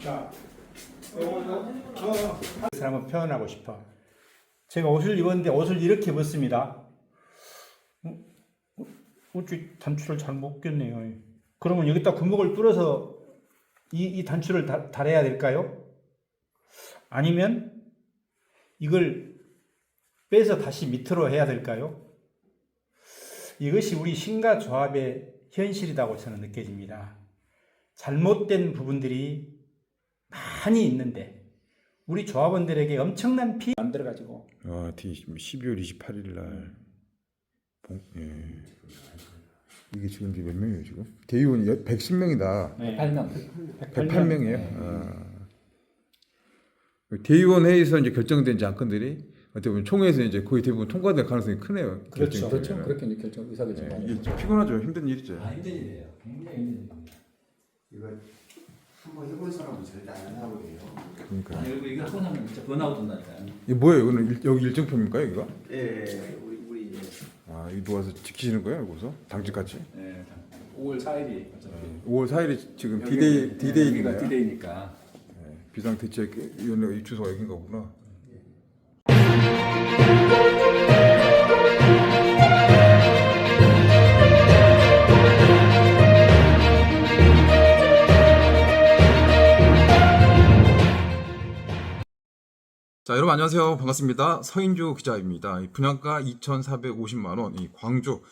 자, 그래서 한번 표현하고 싶어. 제가 옷을 입었는데 옷을 이렇게 입었습니다. 어찌 단추를 잘 못 꼈네요. 그러면 여기다 구멍을 뚫어서 이 단추를 달아야 될까요? 아니면 이걸 빼서 다시 밑으로 해야 될까요? 이것이 우리 신과 조합의 현실이라고 저는 느껴집니다. 잘못된 부분들이 많이 있는데 우리 조합원들에게 엄청난 피해 만들어가지고 12월 28일 날 예. 이게 지금 몇 명이에요 지금? 대의원이 110명이다. 네. 108명이에요. 대의원 회의에서 이제 결정된 안건들이 어떻게 보면 총회에서 이제 거의 대부분 통과될 가능성이 크네요. 그렇죠. 그렇죠. 그렇게 이제 결정 의사 결정. 네. 이게 좀 피곤하죠. 힘든 일이죠. 힘든 일이에요. 굉장히 힘든 일입니다. 이거 한번 해본 사람은 절대 안 하고 해요. 그러니까. 그리고 이거 하고 나면 진짜 번아웃 온다니까요. 이게 뭐예요? 오늘 여기 일정표입니까 여기가? 예, 우리 이제 이거 누워서 지키시는 거예요? 여기서 당직같이? 네. 5월 4일이 어차피 5월 4일이 지금 여기가 디데이인가요? 디데이니까. 비상대책위원회 주소가 여긴가 보구나. 자, 여러분 안녕하세요. 반갑습니다. 서인주 기자입니다. 이 분양가 2,450만 원, 이 광주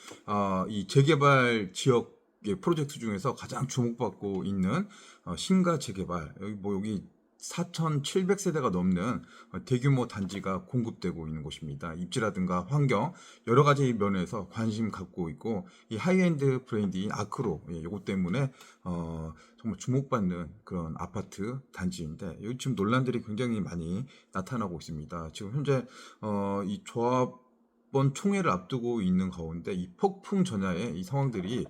이 재개발 지역의 프로젝트 중에서 가장 주목받고 있는 신가 재개발. 여기 4,700세대가 넘는 대규모 단지가 공급되고 있는 곳입니다. 입지라든가 환경 여러 가지 면에서 관심 갖고 있고 이 하이엔드 브랜드인 아크로 이것 때문에 정말 주목받는 그런 아파트 단지인데 여기 지금 논란들이 굉장히 많이 나타나고 있습니다. 지금 현재 이 조합원 총회를 앞두고 있는 가운데 이 폭풍 전야의 이 상황들이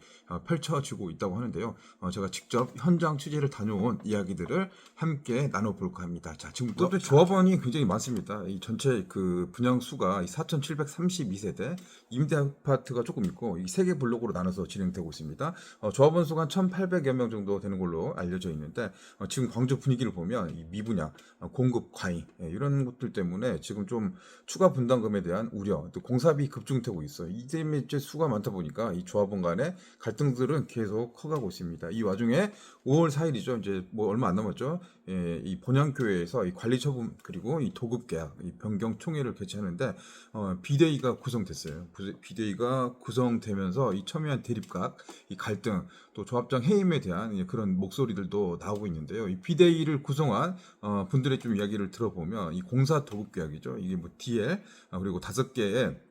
펼쳐지고 있다고 하는데요. 제가 직접 현장 취재를 다녀온 이야기들을 함께 나눠볼까 합니다. 자, 지금부터 조합원이 굉장히 많습니다. 이 전체 그 분양 수가 4,732세대, 임대 아파트가 조금 있고 이 3개 블록으로 나눠서 진행되고 있습니다. 조합원 수가 한 1,800여 명 정도 되는 걸로 알려져 있는데 지금 광주 분위기를 보면 이 미분양, 공급 과잉 이런 것들 때문에 지금 좀 추가 분담금에 대한 우려, 또 공사비 급증되고 있어요. 이 때문에 수가 많다 보니까 이 조합원 간의 갈등들은 계속 커가고 있습니다. 이 와중에 5월 4일이죠. 이제 뭐 얼마 안 남았죠. 이 본향교회에서 이 관리처분 그리고 이 도급계약, 이 변경 총회를 개최하는데 비대위가 구성됐어요. 비대위가 구성되면서 이 첨예한 대립각, 이 갈등, 또 조합장 해임에 대한 그런 목소리들도 나오고 있는데요. 이 비대위를 구성한 분들의 좀 이야기를 들어보면 이 공사 도급계약이죠. 이게 뭐 DL 그리고 5개의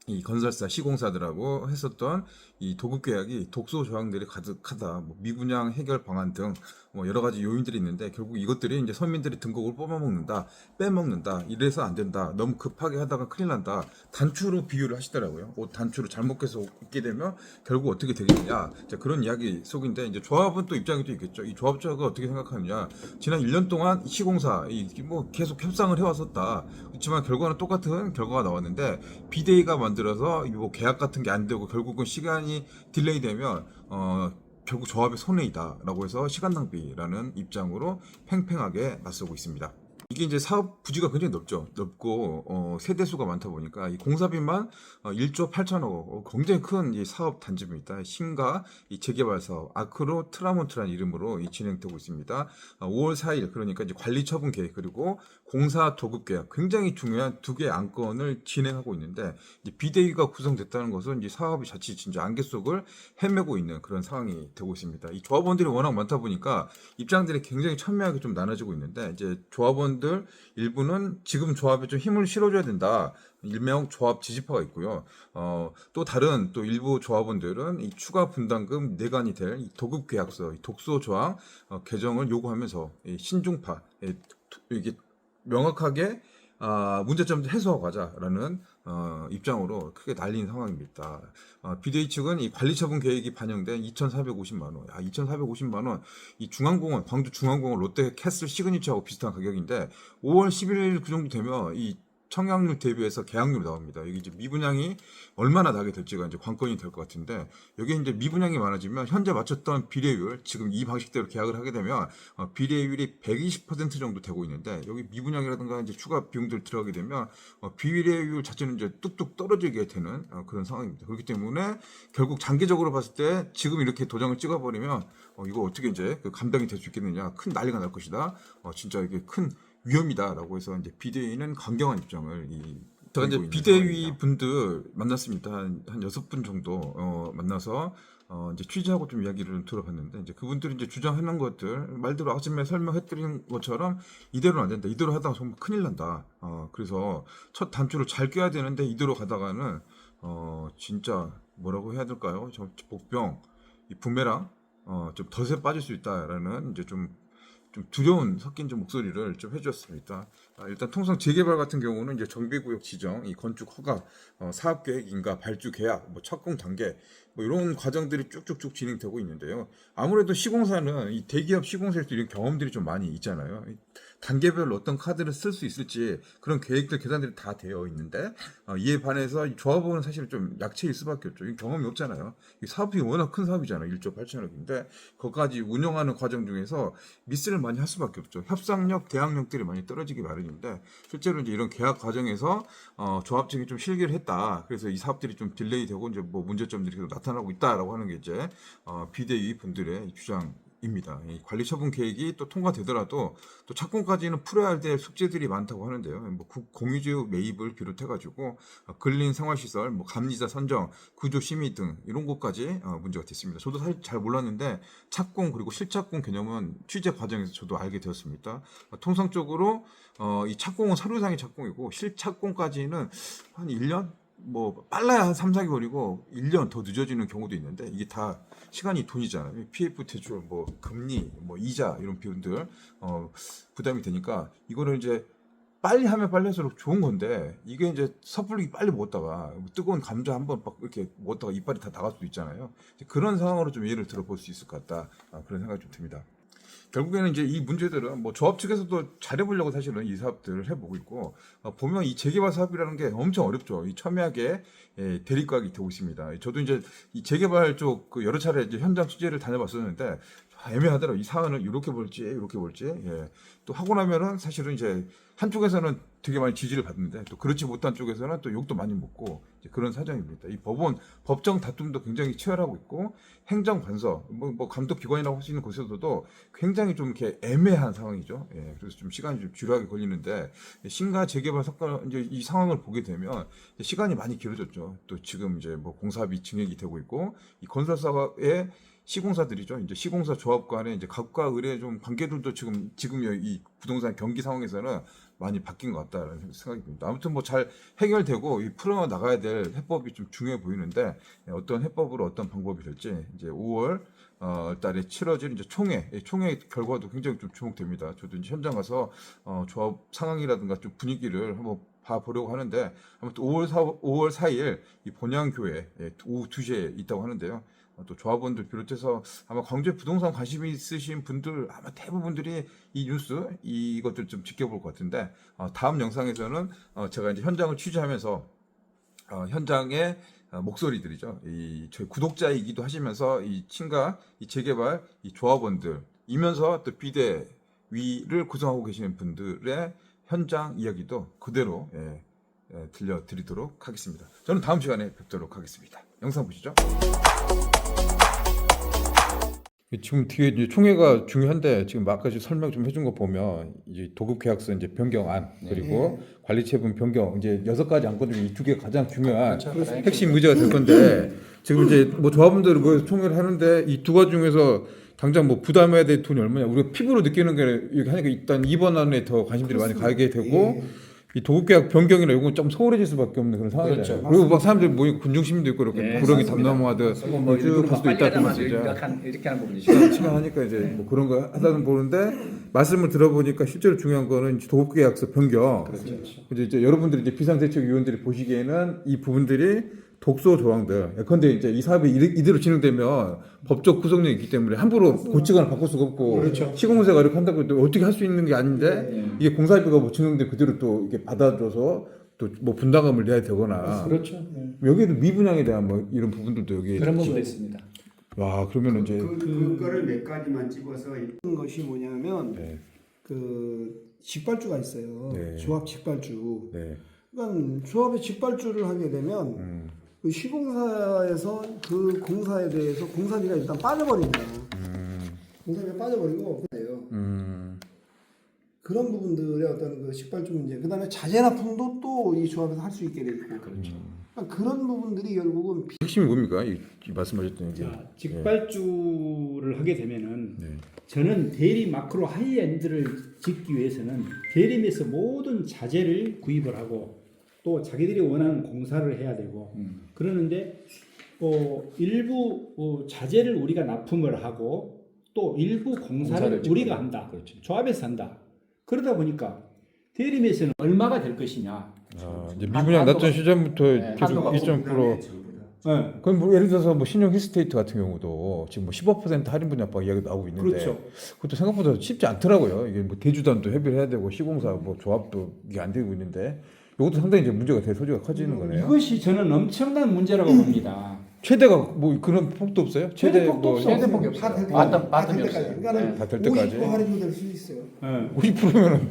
이 건설사 시공사들하고 했었던 이 도급 계약이 독소 조항들이 가득하다. 뭐 미분양 해결 방안 등 뭐 여러 가지 요인들이 있는데 결국 이것들이 이제 서민들의 등급을 뽑아먹는다, 빼먹는다. 이래서 안 된다. 너무 급하게 하다가 큰일 난다. 단추로 비유를 하시더라고요. 옷 단추를 잘못 껴서 입게 되면 결국 어떻게 되겠느냐. 자, 그런 이야기 속인데 이제 조합은 또 입장이 또 있겠죠. 이 조합자가 어떻게 생각하느냐. 지난 1년 동안 시공사 뭐 계속 협상을 해왔었다. 그렇지만 결과는 똑같은 결과가 나왔는데 비대위가 만들어서 뭐 계약 같은 게 안 되고 결국은 시간이 딜레이 되면 결국 조합의 손해이다라고 해서 시간 낭비라는 입장으로 팽팽하게 맞서고 있습니다. 이게 이제 사업 부지가 굉장히 넓고 세대 수가 많다 보니까 이 공사비만 1조 8천억 굉장히 큰 이 사업 단지입니다. 신가 이 재개발 사업 아크로 트라몬트라는 이름으로 진행되고 있습니다. 5월 4일 그러니까 이제 관리 처분 계획 그리고 공사 도급 계약 굉장히 중요한 2개의 안건을 진행하고 있는데 이제 비대위가 구성됐다는 것은 이제 사업이 자칫 진짜 안개 속을 헤매고 있는 그런 상황이 되고 있습니다. 이 조합원들이 워낙 많다 보니까 입장들이 굉장히 첨예하게 좀 나눠지고 있는데 이제 조합원들 일부는 지금 조합에 좀 힘을 실어줘야 된다. 일명 조합 지지파가 있고요. 또 다른 또 일부 조합원들은 이 추가 분담금 내관이 될 이 도급 계약서, 이 독소 조항 개정을 요구하면서 이 신중파 이게 명확하게 문제점을 해소하고 가자라는 입장으로 크게 날린 상황입니다. 비대위 측은 이 관리처분 계획이 반영된 2,450만 원, 2,450만 원, 이 중앙공원, 광주 중앙공원 롯데 캐슬 시그니처하고 비슷한 가격인데 5월 11일 그 정도 되면 이 청약률 대비해서 계약률이 나옵니다. 여기 이제 미분양이 얼마나 나게 될지가 이제 관건이 될 것 같은데 여기 이제 미분양이 많아지면 현재 맞췄던 비례율 지금 이 방식대로 계약을 하게 되면 비례율이 120% 정도 되고 있는데 여기 미분양이라든가 이제 추가 비용들 들어가게 되면 비례율 자체는 이제 뚝뚝 떨어지게 되는 그런 상황입니다. 그렇기 때문에 결국 장기적으로 봤을 때 지금 이렇게 도장을 찍어버리면 이거 어떻게 이제 그 감당이 될 수 있겠느냐, 큰 난리가 날 것이다. 진짜 이게 큰 위험이다라고 해서 이제 비대위는 강경한 입장을 제가 이제 비대위 분들 만났습니다. 한 6분 정도 만나서 이제 취재하고 좀 이야기를 들어봤는데 이제 그분들이 이제 주장하는 것들 말대로 아침에 설명해드린 것처럼 이대로는 안 된다. 이대로 하다가 정말 큰일 난다. 그래서 첫 단추를 잘 껴야 되는데 이대로 가다가는 진짜 뭐라고 해야 될까요? 저 복병, 이 부메랑 좀 덫에 빠질 수 있다라는 이제 좀 두려운 섞인 좀 목소리를 좀 해주었습니다. 일단 통상 재개발 같은 경우는 이제 정비구역 지정, 이 건축 허가, 사업 계획인가, 발주 계약, 뭐 착공 단계, 뭐 이런 과정들이 쭉쭉쭉 진행되고 있는데요. 아무래도 시공사는 이 대기업 시공사에서 이런 경험들이 좀 많이 있잖아요. 단계별로 어떤 카드를 쓸 수 있을지 그런 계획들 계산들이 다 되어 있는데 이에 반해서 이 조합원은 사실 좀 약체일 수밖에 없죠. 이 경험이 없잖아요. 이 사업이 워낙 큰 사업이잖아요. 1조 8천억인데 그것까지 운영하는 과정 중에서 미스를 많이 할 수밖에 없죠. 협상력, 대항력들이 많이 떨어지기 마련인데 실제로 이제 이런 계약 과정에서 조합 측이 좀 실기를 했다. 그래서 이 사업들이 좀 딜레이 되고 이제 뭐 문제점들이 계속 나타나고 있다라고 하는 게 이제 비대위 분들의 주장. 입니다. 이 관리 처분 계획이 또 통과되더라도 또 착공까지는 풀어야 될 숙제들이 많다고 하는데요. 뭐 공유지역 매입을 비롯해가지고 근린 생활시설, 뭐 감리자 선정, 구조 심의 등 이런 것까지 문제가 됐습니다. 저도 사실 잘 몰랐는데 착공 그리고 실착공 개념은 취재 과정에서 저도 알게 되었습니다. 통상적으로 이 착공은 서류상의 착공이고 실착공까지는 한 1년? 뭐 빨라야 한 3, 4개월이고 1년 더 늦어지는 경우도 있는데 이게 다 시간이 돈이잖아요. PF 대출, 뭐 금리, 뭐 이자 이런 비용들 부담이 되니까 이거를 이제 빨리 하면 빨리 할수록 좋은 건데 이게 이제 섣불리 빨리 먹었다가 뜨거운 감자 한번 막 이렇게 먹었다가 이빨이 다 나갈 수도 있잖아요. 그런 상황으로 좀 예를 들어볼 수 있을 것 같다. 그런 생각이 좀 듭니다. 결국에는 이제 이 문제들은 뭐 조합 측에서도 잘해보려고 사실은 이 사업들을 해보고 있고 보면 이 재개발 사업이라는 게 엄청 어렵죠. 이 첨예하게 대립각이 되고 있습니다. 저도 이제 이 재개발 쪽 그 여러 차례 이제 현장 취재를 다녀봤었는데 애매하더라고요. 이 사안을 이렇게 볼지 또 하고 나면은 사실은 이제 한쪽에서는 되게 많이 지지를 받는데 또 그렇지 못한 쪽에서는 또 욕도 많이 먹고 이제 그런 사정입니다. 이 법정 다툼도 굉장히 치열하고 있고 행정 관서 뭐 감독 기관이라고 할 수 있는 곳에서도 굉장히 좀 이렇게 애매한 상황이죠. 그래서 좀 시간이 좀 지루하게 걸리는데 신가 재개발 사건 이제 이 상황을 보게 되면 시간이 많이 길어졌죠. 또 지금 이제 뭐 공사비 증액이 되고 있고 이 건설사의 시공사들이죠. 이제 시공사 조합 간의 이제 각과 의뢰 좀 관계들도 지금 이 부동산 경기 상황에서는 많이 바뀐 것 같다라는 생각이 듭니다. 아무튼 뭐 잘 해결되고 이 풀어 나가야 될 해법이 좀 중요해 보이는데 어떤 해법으로 어떤 방법이 될지 이제 5월 달에 치러질 이제 총회 결과도 굉장히 좀 주목됩니다. 저도 이제 현장 가서 조합 상황이라든가 좀 분위기를 한번 봐보려고 하는데 아무튼 5월 4일 이 본양교회 오후 2시에 있다고 하는데요. 또 조합원들 비롯해서 아마 광주에 부동산 관심이 있으신 분들 아마 대부분들이 이 뉴스 이것들 좀 지켜볼 것 같은데 다음 영상에서는 제가 이제 현장을 취재하면서 현장의 목소리들이죠. 저희 구독자이기도 하시면서 이 친가, 이 재개발, 이 조합원들이면서 또 비대위를 구성하고 계시는 분들의 현장 이야기도 그대로 들려드리도록 하겠습니다. 저는 다음 시간에 뵙도록 하겠습니다. 영상 보시죠. 지금 뒤에 이제 총회가 중요한데 지금 아까 설명 좀 해준 거 보면 이제 도급 계약서 이제 변경안 그리고 관리처분 변경 이제 6가지 안건 중에 이 2개가 가장 중요한 핵심 의제가 될 건데 지금 이제 뭐 조합원들 그 총회를 하는데 이 2가지 중에서 당장 뭐 부담해야 될 돈이 얼마냐 우리가 피부로 느끼는 게 이렇게 하니까 일단 이번 안에 더 관심들이 많이 가게 되고 이 도급계약 변경이나 이건 좀 소홀해질 수밖에 없는 그런 상황이잖아요. 그렇죠. 그리고 막 사람들이 모이고 군중심도 있고 이렇게 구렁이 담 넘어가듯 쭉 갈 수도 있다 그러면 이렇게 하는 부분이죠. 치명하니까 이제 뭐 그런 거 하다는 보는데 말씀을 들어보니까 실제로 중요한 거는 도급계약서 변경. 그렇죠. 이제 여러분들이 이제 비상대책위원들이 보시기에는 이 부분들이 독소 조항들. 예컨대 이제 이 사업이 이대로 진행되면 법적 구속력이 있기 때문에 함부로 고치거나 바꿀 수가 없고 그렇죠. 시공사가 이렇게 한다고 해도 어떻게 할 수 있는 게 아닌데 이게 공사비가 뭐 증명된 그대로 또 이게 받아줘서 또 뭐 분담금을 내야 되거나 그렇죠. 여기도 미분양에 대한 뭐 이런 부분들도 여기 그런 부분도 있습니다. 와 그러면 이제 그거를 몇 가지만 찍어서 하는 것이 뭐냐면 네. 그 직발주가 있어요. 네. 조합 직발주. 네. 그러니까 조합의 직발주를 하게 되면 그 시공사에서 그 공사에 대해서 공사비가 일단 빠져버립니다. 공사비가 빠져버리고 그래요. 그런 부분들의 어떤 그 직발주 문제, 그 다음에 자재 납품도 또 이 조합에서 할 수 있게 돼 있고. 그렇죠. 그러니까 그런 부분들이 결국은 핵심이 뭡니까? 이 말씀하셨던 게 자, 직발주를 하게 되면은 네. 저는 대리 마크로 하이엔드를 짓기 위해서는 대리점에서 모든 자재를 구입을 하고 또 자기들이 원하는 공사를 해야 되고 그러는데 일부 자재를 우리가 납품을 하고 또 일부 공사를 우리가 한다. 그렇죠. 조합에서 한다. 그러다 보니까 대리점에서는 얼마가 될 것이냐. 이제 미분양 났던 시점부터 네, 계속 한도가 1.9%. 네. 그럼 뭐 예를 들어서 뭐 신용 힐스테이트 같은 경우도 지금 뭐 15% 할인 분양법 이야기 나오고 있는데 그렇죠. 그것도 생각보다 쉽지 않더라고요. 이게 뭐 대주단도 협의를 해야 되고 시공사 뭐 조합도 이게 안 되고 있는데 이것도 상당히 이제 문제가 될 소지가 커지는 거네요. 이것이 저는 엄청난 문제라고 봅니다. 최대가 뭐 그런 폭도 없어요? 최대 폭도 뭐 없어. 최대폭이 없어요. 다될 맞던 때까지. 없어요. 그러니까 다 될 때까지. 50% 할인도 될 수 있어요. 네. 50%면은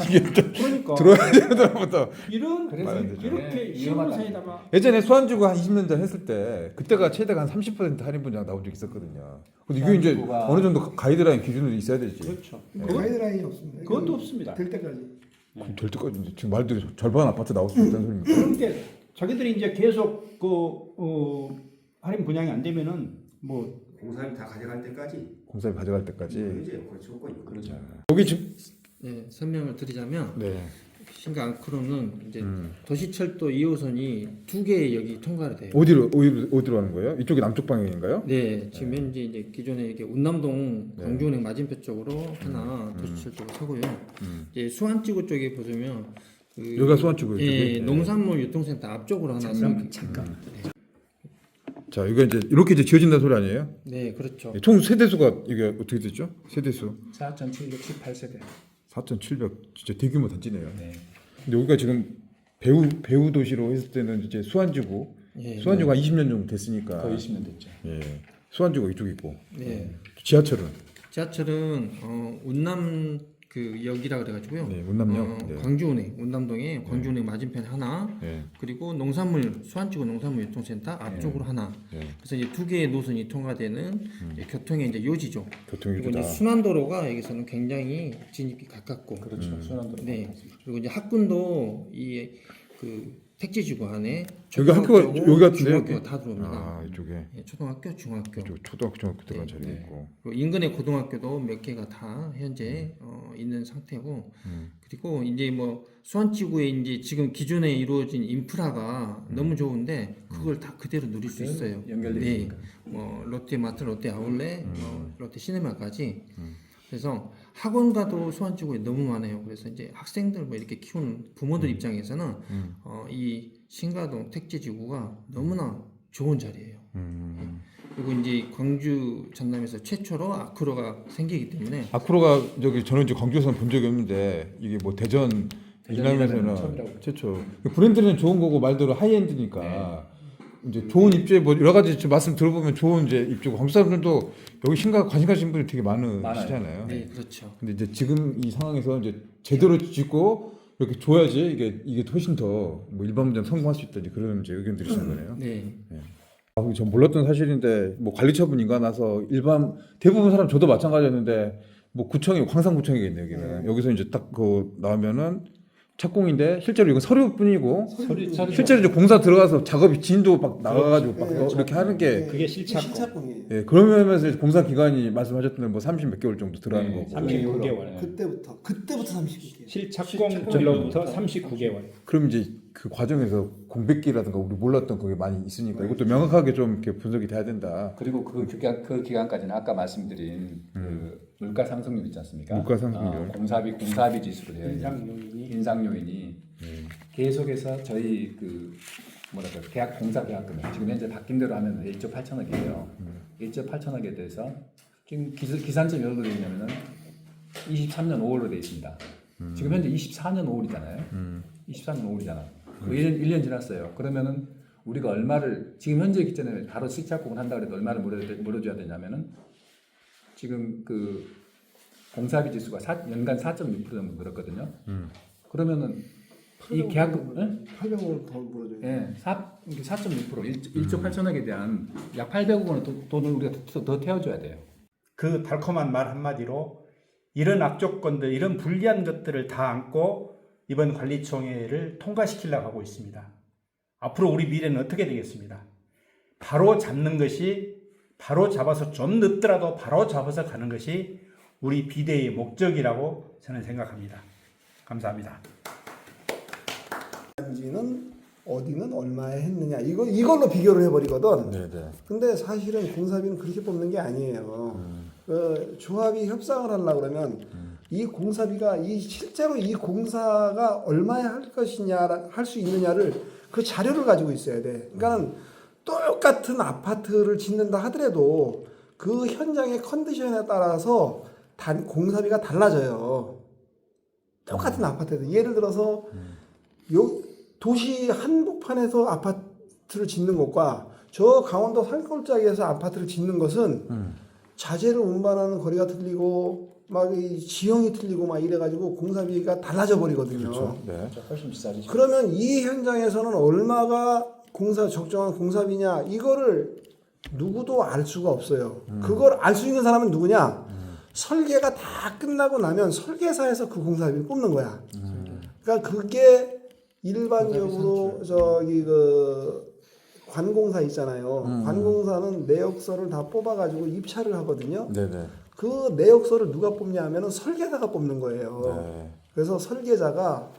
이게 또 그러니까 들어야 되는데부터 이런 그래서 말안 되죠. 이렇게 위험하다. 시공사에다가 예전에 수완주가 한 20년 전 했을 때 그때가 최대가 한 30% 할인 분양 나온 적 있었거든요. 근데 이게 이제 수완주가- 어느 정도 가이드라인 기준으로 있어야 되지. 그렇죠. 가이드라인이 없습니다. 그것도 없습니다. 될 때까지. 그럼 될 때까지 이제 지금 말들이 절반 아파트 나올 수 있다는 소리입니까? 그런데 자기들이 이제 계속 할인 분양이 안 되면은 뭐 공사비 다 가져갈 때까지 공사비 가져갈 때까지. 이제 그 조건이 그렇죠. 여기 지금 네, 설명을 드리자면 네. 신가 앙크로는 이제 도시철도 2호선이 두 개 여기 통과가 돼요. 어디로 하는 거예요? 이쪽이 남쪽 방향인가요? 네, 지금 현재 이제 기존에 이렇게 운남동 광주은행 맞은편 쪽으로 하나 도시철도가 서고요. 이제 수안지구 쪽에 보시면 그 여기가 수완주고 예, 농산물 유통센터 앞쪽으로 하나 잠깐. 자, 이거 이제 이렇게 이제 지어진다는 소리 아니에요? 네, 그렇죠. 총 세대수가 이게 어떻게 됐죠? 세대수 4,718세대. 4,700 진짜 대규모 단지네요. 네. 근데 여기가 지금 배우 도시로 했을 때는 이제 수완지구 예, 수완지구가 20년 정도 됐으니까 거의 20년 됐죠. 예. 수완지구 이쪽 있고 네. 지하철은 지하철은 운남 그 역이라 그래가지고요. 네, 운남역. 네. 광주은행 운남동에 광주은행 맞은편 하나 네. 그리고 농산물 수안지구 농산물 유통센터 앞쪽으로 하나. 네. 그래서 이제 두 개의 노선이 통과되는 이제 교통의 이제 요지죠. 교통이 그리고 다 이제 순환도로가 여기서는 굉장히 진입이 가깝고. 그렇죠. 순환도로. 네. 그리고 이제 학군도 이 그 택지지구 안에 여기 학교가 초등학교하고 여기 같은데요? 중학교가 다 들어옵니다. 아 이쪽에 예, 초등학교, 중학교. 이쪽 초등학교 중학교 들어간 자리 있고 그리고 인근의 고등학교도 몇 개가 다 현재 있는 상태고 그리고 이제 뭐 수안지구에 이제 지금 기존에 이루어진 인프라가 너무 좋은데 그걸 다 그대로 누릴 수 있어요. 연결돼 네, 있으니까. 뭐 롯데마트, 롯데 아울렛, 롯데 시네마까지. 그래서 학원가도 수안지구에 너무 많아요. 그래서 이제 학생들 뭐 이렇게 키우는 부모들 입장에서는 이 신가동 택지지구가 너무나 좋은 자리예요. 예. 그리고 이제 광주 전남에서 최초로 아크로가 생기기 때문에 아쿠로가 저기 저는 이제 광주에서는 본 적이 없는데 이게 뭐 대전 이남에서는 처음이라고. 최초 브랜드는 좋은 거고 말대로 하이엔드니까 이제 좋은 입주에 뭐 여러 가지 지금 말씀 들어보면 좋은 이제 입주고 광주 사람들도 여기 신가 관심 가신 분이 되게 많으시잖아요. 네, 그렇죠. 근데 이제 지금 이 상황에서 이제 제대로 짓고 이렇게 줘야지 이게 훨씬 더 뭐 일반 문제는 성공할 수 있다 이제 그런 이제 의견들이시는 거네요. 네. 아, 전 몰랐던 사실인데 뭐 관리처분인가 나서 일반 대부분 사람 저도 마찬가지였는데 뭐 구청이 광산구청이 있네요 여기는. 여기서 이제 딱 그 나오면은 착공인데 실제로 이건 서류뿐이고 실제로 이제 공사 들어가서 작업이 진도 막 나가가지고 막 이렇게 하는 게 그게 실착. 실착공이에요. 예, 그러면서 이제 공사 기간이 말씀하셨던 뭐 30 몇 개월 정도 들어가는 네, 거고 39개월. 그때부터 39개. 실착공일로부터 39개월. 그럼 이제 그 과정에서 공백기라든가 우리 몰랐던 그게 많이 있으니까 이것도 명확하게 좀 이렇게 분석이 돼야 된다. 그리고 그 기간까지는 아까 말씀드린 그 물가 상승률 있지 않습니까? 물가 상승률. 공사비 지수로 되어 있는 인상 요인이 인상 요인이 계속해서 저희 그 뭐랄까 계약 공사 계약금 지금 현재 바뀐 대로 하면 1조 8천억이에요. 1조 8천억에 대해서 지금 기산점 여기로 되어 있냐면은 23년 5월로 되어 있습니다. 지금 현재 24년 5월이잖아요. 24년 5월이잖아. 1년 지났어요. 그러면은 우리가 얼마를 지금 현재 기점에 바로 시착공을 한다 그래도 얼마를 물어줘야 되냐면은 지금 그 공사비 지수가 연간 4.6% 정도 늘었거든요. 그러면은 이 계약금 800원을 더 물어줘요. 예, 4.6% 1조 8천억에 대한 약 800억 원의 돈을 우리가 더 태워줘야 돼요. 그 달콤한 말 한마디로 이런 악조건들, 이런 불리한 것들을 다 안고 이번 관리총회를 통과시키려고 하고 있습니다. 앞으로 우리 미래는 어떻게 되겠습니다? 바로 잡는 것이, 바로 잡아서 좀 늦더라도 바로 잡아서 가는 것이 우리 비대의 목적이라고 저는 생각합니다. 감사합니다. 단지는 어디는 얼마에 했느냐 이걸로 비교를 해버리거든. 네네. 근데 사실은 공사비는 그렇게 뽑는 게 아니에요. 조합이 협상을 하려고 그러면 이 공사비가 실제로 이 공사가 얼마에 할 것이냐 할 수 있느냐를 그 자료를 가지고 있어야 돼. 그러니까는 똑같은 아파트를 짓는다 하더라도 그 현장의 컨디션에 따라서 공사비가 달라져요. 똑같은 아파트에도 예를 들어서 도시 한복판에서 아파트를 짓는 것과 저 강원도 산골짜기에서 아파트를 짓는 것은 자재를 운반하는 거리가 틀리고 막 이 지형이 틀리고 막 이래가지고 공사비가 달라져 버리거든요. 그렇죠. 네. 훨씬 비싸지. 그러면 이 현장에서는 얼마가 적정한 공사비냐 이거를 누구도 알 수가 없어요. 그걸 알 수 있는 사람은 누구냐? 설계가 다 끝나고 나면 설계사에서 그 공사비를 뽑는 거야. 그러니까 그게 일반적으로 저기 그 관공사 있잖아요. 관공사는 내역서를 다 뽑아가지고 입찰을 하거든요. 네네. 그 내역서를 누가 뽑냐 하면은 설계사가 뽑는 거예요. 네. 그래서 설계자가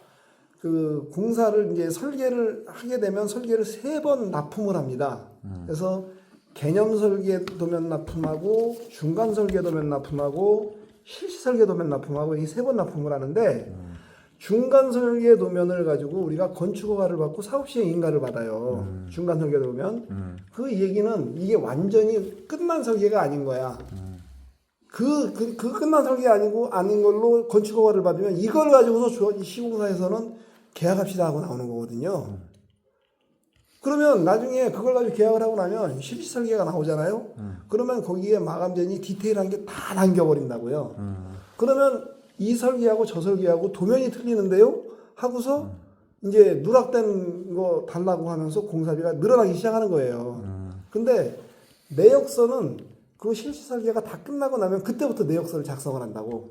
그 공사를 이제 설계를 하게 되면 설계를 3번 납품을 합니다. 그래서 개념 설계 도면 납품하고 중간 설계 도면 납품하고 실시 설계 도면 납품하고 이 3번 납품을 하는데 중간 설계 도면을 가지고 우리가 건축허가를 받고 사업시행 인가를 받아요. 중간 설계 도면. 그 얘기는 이게 완전히 끝난 설계가 아닌 거야. 그 끝난 설계 아닌 걸로 건축허가를 받으면 이걸 가지고서 시공사에서는 계약합시다 하고 나오는 거거든요. 그러면 나중에 그걸 가지고 계약을 하고 나면 실시 설계가 나오잖아요. 그러면 거기에 마감전이 디테일한 게 다 남겨버린다고요. 그러면 이 설계하고 저 설계하고 도면이 틀리는데요? 하고서 이제 누락된 거 달라고 하면서 공사비가 늘어나기 시작하는 거예요. 근데 내역서는 그 실시 설계가 다 끝나고 나면 그때부터 내역서를 작성을 한다고.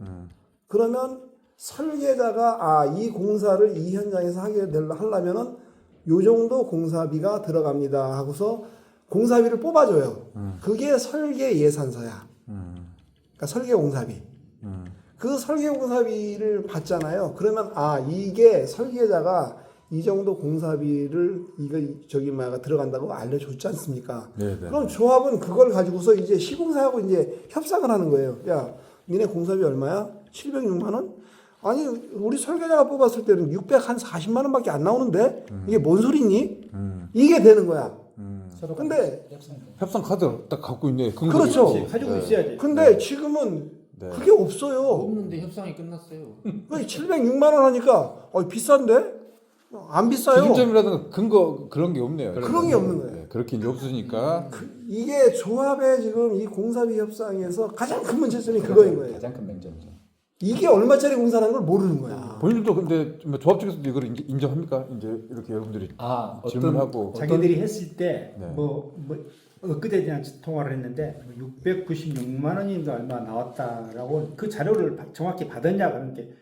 그러면 설계자가 이 공사를 이 현장에서 하려면은 요 정도 공사비가 들어갑니다 하고서 공사비를 뽑아줘요. 그게 설계 예산서야. 그러니까 설계 공사비. 그 설계 공사비를 받잖아요. 그러면 이게 설계자가 이 정도 공사비를 들어간다고 알려줬지 않습니까? 네네. 그럼 조합은 그걸 가지고서 이제 시공사하고 이제 협상을 하는 거예요. 야, 니네 공사비 얼마야? 706만 원? 아니, 우리 설계자가 뽑았을 때는 640만 원밖에 안 나오는데 이게 뭔 소리니? 이게 되는 거야. 근데 협상 카드 딱 갖고 있네. 그렇죠. 가지고 있어야지. 근데 지금은 그게 없어요. 없는데 협상이 끝났어요. 706만 원 하니까 비싼데? 안 비싸요. 기준점이라든가 근거 그런 게 없네요. 그런 게 없는 거예요. 네, 그렇게 이제 없으니까. 이게 조합의 지금 이 공사비 협상에서 가장 큰 문제점이 그거인 거예요. 가장 큰 맹점이죠. 이게 얼마짜리 공사라는 걸 모르는 거야. 본인들도 근데 조합 측에서도 이걸 인정합니까? 이제 이렇게 여러분들이 질문하고 자기들이 했을 때 네. 엊그제 대한 통화를 했는데 696만 원인가 얼마 나왔다라고 그 자료를 정확히 받았냐 그런 게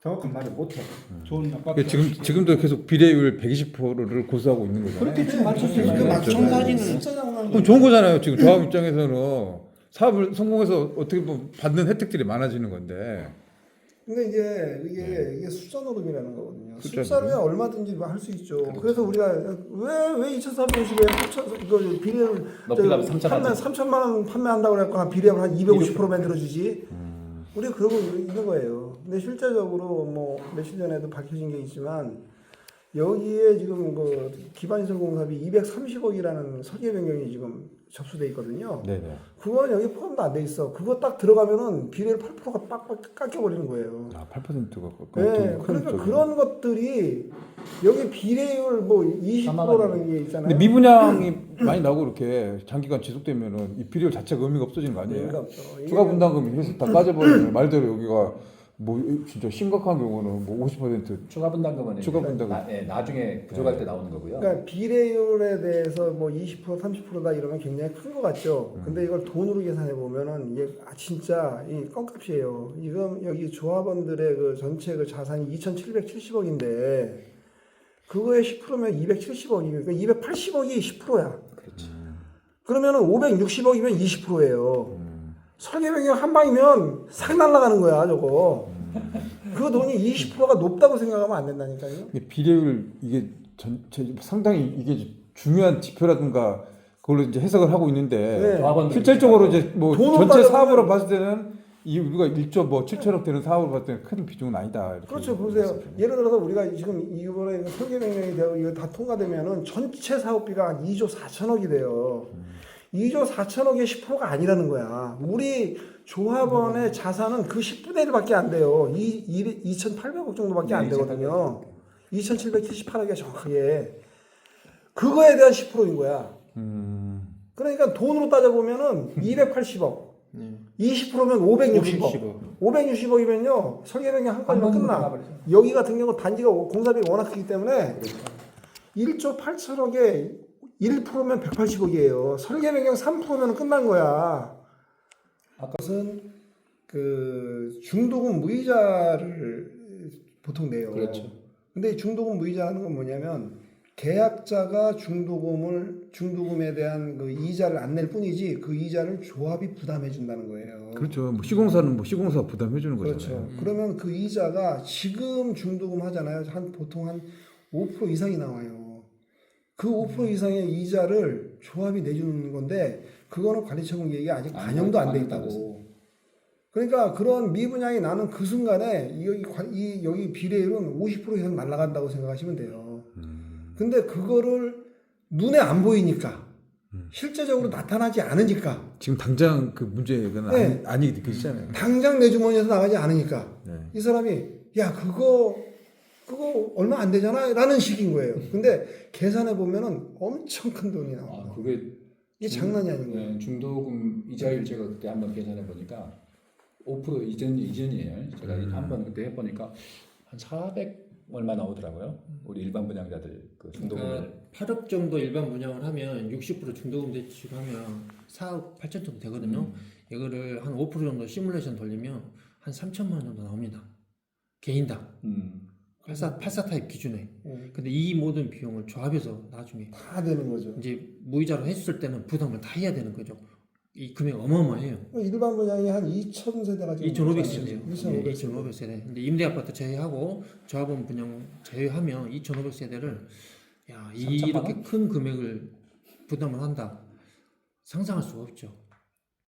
정확한 말을 못해. 좋은 아파트. 지금도 계속 비례율 120%를 고수하고 있는 거잖아요. 그렇게 좀 맞췄어요. 그 맞춤 사진은 그럼 좋은 거잖아요. 지금 조합 입장에서는 사업을 성공해서 어떻게 보면 받는 혜택들이 많아지는 건데. 근데 이게 숫자 노름이라는 거거든요. 숫자 숫자로야 노름? 얼마든지 할 수 있죠. 그래서 우리가 왜 2,450에 비례를 높이려면 3천만 원 판매한다고 그랬거나 비례를 한 250% 만들어주지. 우리가 그러고 있는 거예요. 근데 실제적으로 며칠 전에도 밝혀진 게 있지만 여기에 지금 그 기반시설 공사비 230억이라는 설계 변경이 지금 접수돼 있거든요. 네네. 그거는 여기 포함도 안 돼 있어. 그거 딱 들어가면은 비례율 8%가 빡빡 깎여버리는 거예요. 아, 8%가 네, 그러니까 그런 것들이 여기 비례율 뭐 20%라는 게 있잖아요. 근데 미분양이 많이 나오고 이렇게 장기간 지속되면은 이 비례율 자체가 의미가 없어지는 거 아니에요? 의미가 없죠. 이게 추가 분담금이 해서 다 빠져버리면 말대로 여기가 뭐 진짜 심각한 경우는 뭐 50% 추가 분담금은 추가 분담금. 나중에 부족할 때 나오는 거고요. 그러니까 비례율에 대해서 뭐 20% 30%다 이러면 굉장히 큰 것 같죠. 근데 이걸 돈으로 계산해 보면은 이게 진짜 이 껌값이에요. 지금 여기 조합원들의 그 전체 그 자산이 2,770억인데 그거에 10%면 270억이니까 그러니까 280억이 10%야. 그렇지. 그러면은 560억이면 20%예요. 설계 변경 한 방이면 싹 날아가는 거야, 저거. 그 돈이 20%가 높다고 생각하면 안 된다니까요. 근데 비례율 이게 상당히 이게 중요한 지표라든가 그걸로 이제 해석을 하고 있는데 네. 조합원들 실질적으로 이제 뭐 돈으로 전체 따져보면- 사업으로 봤을 때는 이 우리가 1조 뭐 7천억 되는 사업을 봤을 때는 큰 비중은 아니다. 이렇게 그렇죠. 보세요. 예를 들어서 우리가 지금 이번에 설계 변경이 되고 이거 다 통과되면은 전체 사업비가 한 2조 4천억이 돼요. 2조 4천억의 10%가 아니라는 거야. 우리 조합원의 자산은 그 10분의 1밖에 안 돼요. 2,800억 정도밖에 안 되거든요. 2,778억이 정확하게. 그거에 대한 10%인 거야. 그러니까 돈으로 따져보면은 280억. 20%면 560억. 560억이면요. 설계 변경 한 건이면 끝나. 끝나버리죠. 여기 같은 경우 단지가 공사비가 워낙 크기 때문에 1조 8천억에 1%면 180억이에요. 설계 변경 3%면 끝난 거야. 그것은 그 중도금 무이자를 보통 내요. 그렇죠. 근데 중도금 무이자라는 건 뭐냐면 계약자가 중도금에 대한 그 이자를 안 낼 뿐이지 그 이자를 조합이 부담해 준다는 거예요. 그렇죠. 뭐 시공사는 뭐 시공사 부담해 주는 그렇죠. 거잖아요. 그러면 그 이자가 지금 중도금 하잖아요. 보통 한 5% 이상이 나와요. 그 5% 이상의 이자를 조합이 내주는 건데 그거는 관리처분 계획이 아직 반영도 안 돼 있다고. 그러니까 그런 미분양이 나는 그 순간에 여기 비례율은 50% 이상 날아간다고 생각하시면 돼요. 근데 그거를 눈에 안 보이니까 실제적으로 나타나지 않으니까 지금 당장 그 문제가 네. 아니 느껴지잖아요. 당장 내 주머니에서 나가지 않으니까 네. 이 사람이 야 그거 얼마 안 되잖아 라는 식인 거예요. 근데 계산해 보면은 엄청 큰 돈이 나와요. 그게 이게 장난이 아닌 거예요. 네, 중도금 이자율 제가 그때 한번 계산해 보니까 5% 이전이에요. 제가 한번 그때 해보니까 한 400 얼마 나오더라고요. 우리 일반 분양자들 그 중도금을. 그러니까 8억 정도 일반 분양을 하면 60% 중도금 대출하면 4억 8천 정도 되거든요. 이거를 한 5% 정도 시뮬레이션 돌리면 한 3천만 원 정도 나옵니다. 개인당. 84 타입 기준에. 근데 이 모든 비용을 조합해서 나중에 다 되는 거죠. 이제 무이자로 했을 때는 부담을 다 해야 되는 거죠. 이 금액 어마어마해요. 일반 분양이 한 2,000세대가 지금 2,500세대요. 2,500세대. 2,500세대. 근데 임대아파트 제외하고 조합원 분양 제외하면 2,500세대를 야, 3천만 이렇게 원? 큰 금액을 부담을 한다. 상상할 수가 없죠.